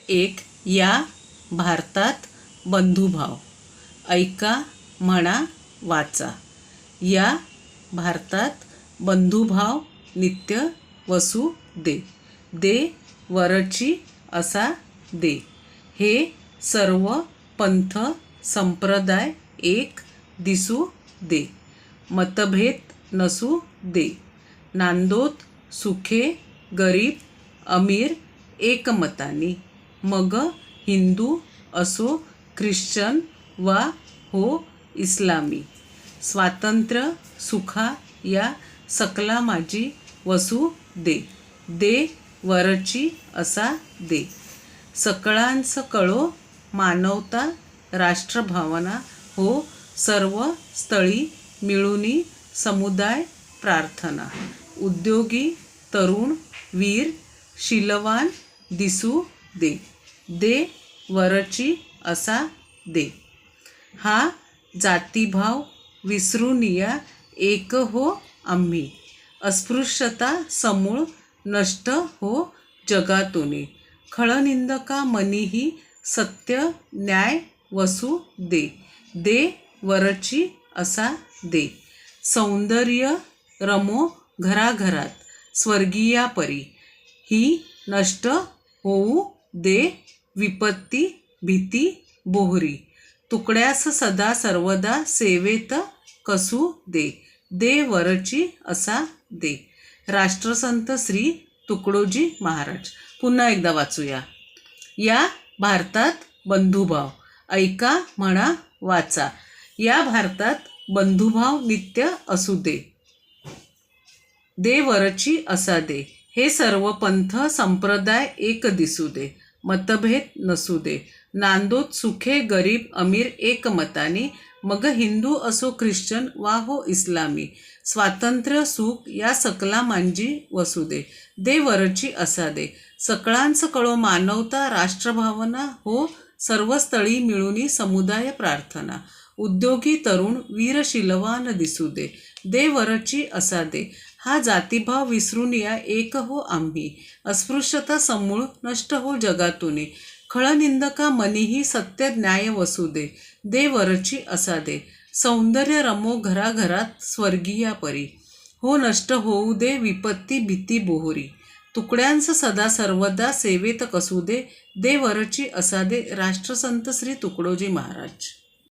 एक या भारतात बंधुभाव ऐका म्हणा वाचा। या भारतात बंधुभाव नित्य वसू दे। दे वरची असा दे। हे सर्व पंथ संप्रदाय एक दिसू दे। मतभेद नसू दे। नांदोत सुखे गरीब अमीर एकमतानी। मग हिंदू असो ख्रिश्चन वा हो इस्लामी। स्वातंत्र्य सुखा या सकला माझी वसू दे। दे वरची असा दे। सकळांच कळो मानवता राष्ट्रभावना हो सर्व स्थळी मिळूनी समुदाय प्रार्थना। उद्योगी तरुण वीर शीलवान दिसू दे। दे वरची असा दे। हा जातीभाव विसरून या एक हो आम्ही। अस्पृश्यता समूळ नष्ट हो जगातून। खळनिंदका मनीही सत्य न्याय वसू दे। दे वरची असा दे। सौंदर्य रमो घराघरात स्वर्गीया परी। ही नष्ट होऊ दे विपत्ती भीती बोहरी। तुकड्यास सदा सर्वदा सेवेत कसू दे। दे वरची असा दे। राष्ट्रसंत श्री तुकडोजी महाराज। पुन्हा एकदा वाचूया। या भारतात बंधुभाव ऐका म्हणा वाचा। या भारतात बंधुभाव नित्य असू दे। दे वरची असा दे। हे सर्व पंथ संप्रदाय एक दिसू दे। मतभेद नसू दे। नांदोत सुखे गरीब अमीर एकमतानी। मग हिंदू असो ख्रिश्चन वा हो इस्लामी। स्वातंत्र्य सुख या सकला मांजी वसू दे। दे वरची असा दे। सकळांच कळो मानवता राष्ट्रभावना हो सर्व स्थळी मिळूनी समुदाय प्रार्थना। उद्योगी तरुण वीर शीलवान दिसू दे। दे वरची असा दे। हा जातीभाव विसरून या एक हो आम्ही। अस्पृश्यता समूळ नष्ट हो जगातून। खळनिंदका मनीही सत्य न्याय वसू दे। दे वरची असा दे। सौंदर्य रमो घराघरात स्वर्गीया परी। हो नष्ट होऊ दे विपत्ती भीती बोहरी। तुकड्यांच सदा सर्वदा सेवेत कसू दे। दे वरची असा दे। राष्ट्रसंत श्री तुकडोजी महाराज।